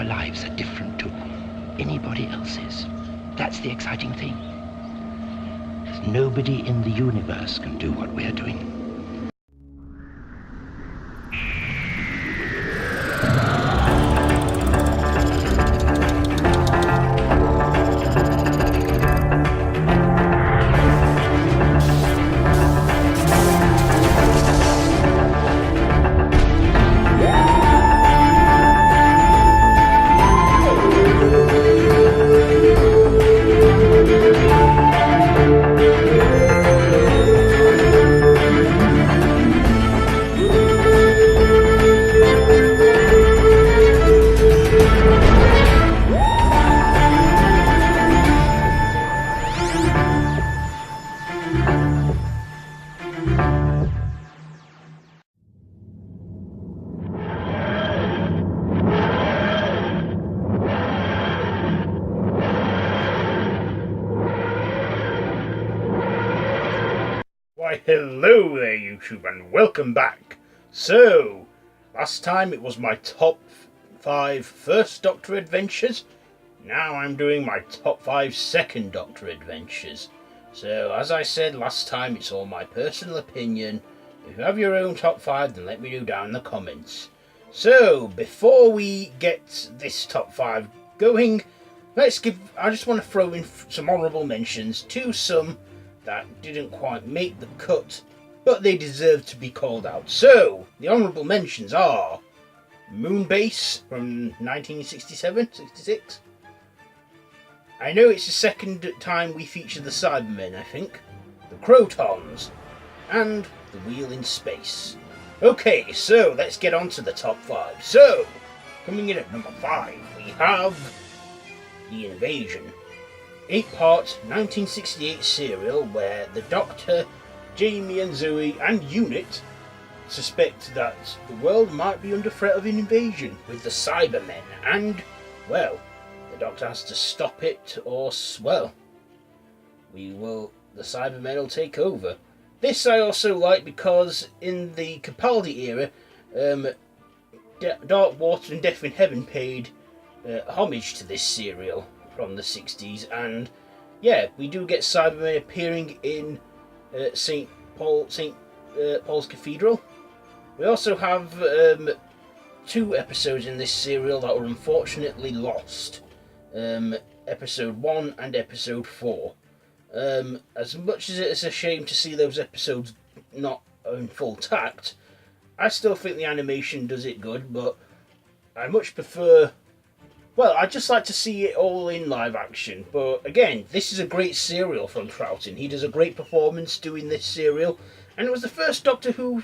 our lives are different to anybody else's. That's the exciting thing. Nobody in the universe can do what we're doing. Why, hello there YouTube, and welcome back. So, last time it was my top 5 first Doctor adventures. Now I'm doing my top 5 second Doctor adventures. So, as I said last time, it's all my personal opinion. If you have your own top 5, then let me know down in the comments. So, before we get this top 5 going, I just want to throw in some honourable mentions to some that didn't quite make the cut, but they deserve to be called out. So, the honourable mentions are Moonbase from 1967-66. I know it's the second time we feature the Cybermen, I think. The Crotons. And The Wheel in Space. Okay, so let's get on to the top 5. So, coming in at number 5, we have The Invasion. 8-part 1968 serial where the Doctor, Jamie and Zoe and Unit suspect that the world might be under threat of invasion with the Cybermen, and, well, the Doctor has to stop it or, well, the Cybermen will take over. This I also like because in the Capaldi era, Dark Water and Death in Heaven paid homage to this serial from the 60s, and yeah, we do get Cybermen appearing in St. Paul's Cathedral. We also have 2 episodes in this serial that were unfortunately lost, episode 1 and episode 4. As much as it is a shame to see those episodes not in full tact, I still think the animation does it good, but I much prefer, well, I'd just like to see it all in live action. But again, this is a great serial from Troughton. He does a great performance doing this serial, and it was the first Doctor Who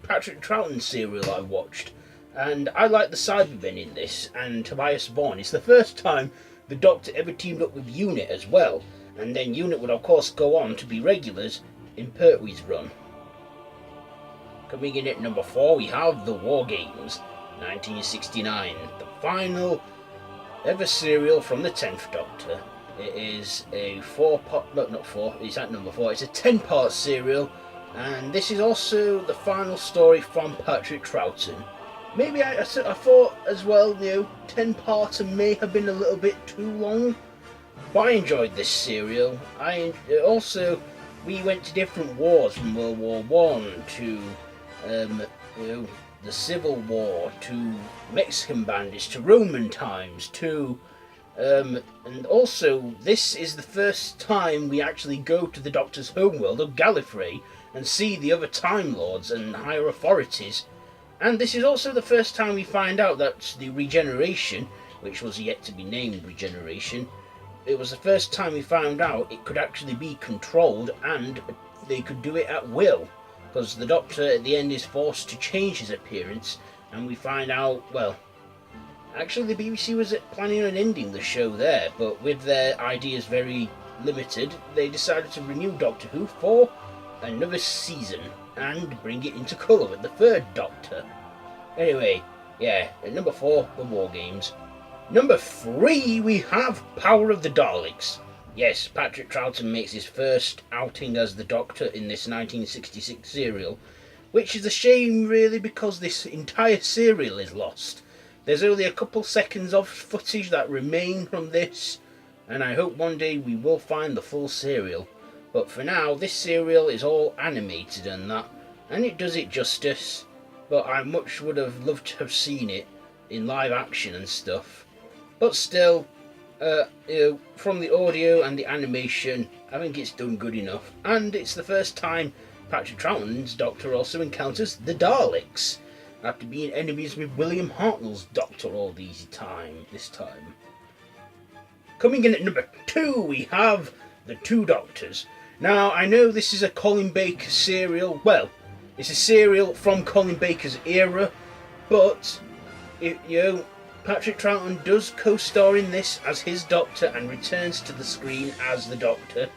Patrick Troughton serial I watched, and I like the Cybermen in this, and Tobias Vaughan. It's the first time the Doctor ever teamed up with Unit as well, and then Unit would of course go on to be regulars in Pertwee's run. Coming in at number 4, we have The War Games, 1969, the final ever serial from the 10th Doctor. It is a 4-part, no, not 4, it's at number 4, it's a 10-part serial, and this is also the final story from Patrick Troughton. Maybe I thought as well, 10-parter may have been a little bit too long, but I enjoyed this serial. We went to different wars, from World War One to the Civil War, to Mexican bandits, to Roman times, to and also this is the first time we actually go to the Doctor's homeworld of Gallifrey and see the other Time Lords and higher authorities, and this is also the first time we find out that the regeneration, which was yet to be named regeneration, it was the first time we found out it could actually be controlled and they could do it at will. Because the Doctor at the end is forced to change his appearance, and we find out, well, actually the BBC was planning on ending the show there, but with their ideas very limited, they decided to renew Doctor Who for another season and bring it into colour with the 3rd Doctor. Anyway, yeah, at number 4, The War Games. Number 3, we have Power of the Daleks. Yes, Patrick Troughton makes his first outing as the Doctor in this 1966 serial, which is a shame really because this entire serial is lost. There's only a couple seconds of footage that remain from this, and I hope one day we will find the full serial. But for now, this serial is all animated and that, and it does it justice, but I much would have loved to have seen it in live action and stuff. But still, from the audio and the animation, I think it's done good enough. And it's the first time Patrick Troughton's Doctor also encounters the Daleks, after being enemies with William Hartnell's Doctor all this time. Coming in at number 2, we have The Two Doctors. Now, I know this is a Colin Baker serial. Well, it's a serial from Colin Baker's era, but Patrick Troughton does co-star in this as his Doctor and returns to the screen as the Doctor,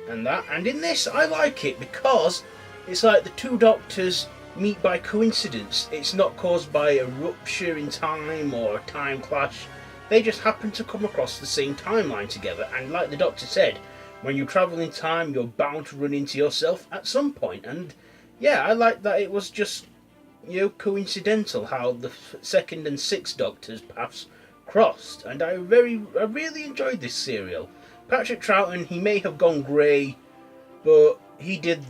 and in this I like it because it's like the two Doctors meet by coincidence. It's not caused by a rupture in time or a time clash. They just happen to come across the same timeline together, and like the Doctor said, when you travel in time, you're bound to run into yourself at some point. And yeah, I like that it was just coincidental how the second and sixth Doctors' paths crossed, and I really enjoyed this serial. Patrick Troughton, he may have gone grey, but he did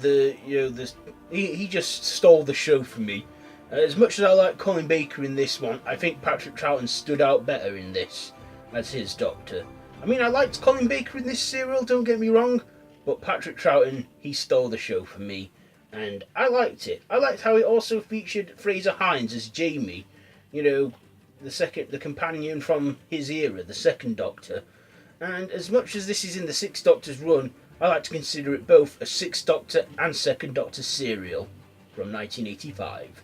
he just stole the show for me. As much as I like Colin Baker in this one, I think Patrick Troughton stood out better in this as his Doctor. I mean, I liked Colin Baker in this serial, don't get me wrong, but Patrick Troughton, he stole the show for me, and I liked it. I liked how it also featured Fraser Hines as Jamie, the companion from his era, the second Doctor. And as much as this is in the Sixth Doctor's run, I like to consider it both a Sixth Doctor and Second Doctor serial from 1985.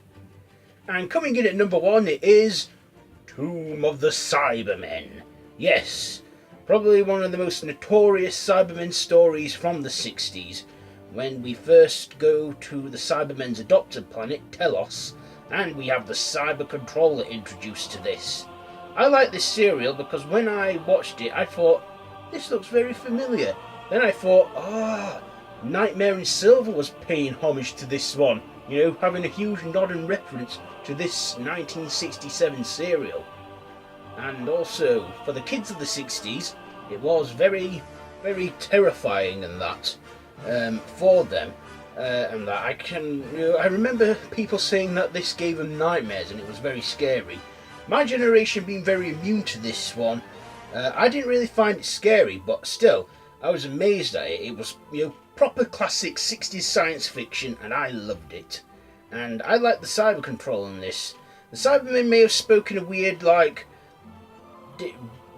And coming in at number 1, it is Tomb of the Cybermen. Yes, probably one of the most notorious Cybermen stories from the 60s, when we first go to the Cybermen's adopted planet, Telos, and we have the Cyber Controller introduced to this. I like this serial because when I watched it, I thought, this looks very familiar. Then I thought, Nightmare in Silver was paying homage to this one, having a huge nod and reference to this 1967 serial. And also, for the kids of the 60s, it was very, very terrifying and that, for them. And that I remember people saying that this gave them nightmares and it was very scary. My generation being very immune to this one, I didn't really find it scary, but still, I was amazed at it. It was, proper classic 60s science fiction, and I loved it. And I liked the cyber control in this. The Cybermen may have spoken a weird,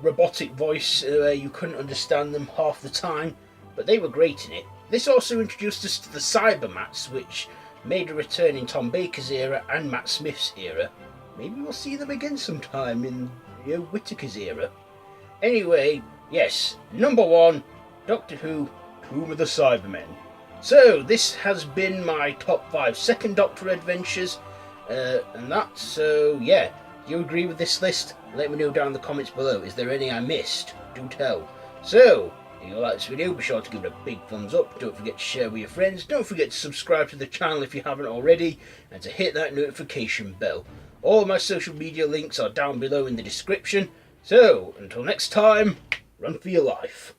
robotic voice where you couldn't understand them half the time, but they were great in it. This also introduced us to the Cybermats, which made a return in Tom Baker's era and Matt Smith's era. Maybe we'll see them again sometime in Whittaker's era. Anyway, yes, number 1, Doctor Who, Tomb of the Cybermen. So, this has been my top 5 Second Doctor adventures, and that, so yeah, do you agree with this list? Let me know down in the comments below. Is there any I missed? Do tell. So, if you like this video, be sure to give it a big thumbs up. Don't forget to share with your friends. Don't forget to subscribe to the channel if you haven't already, and to hit that notification bell. All of my social media links are down below in the description. So, until next time, run for your life.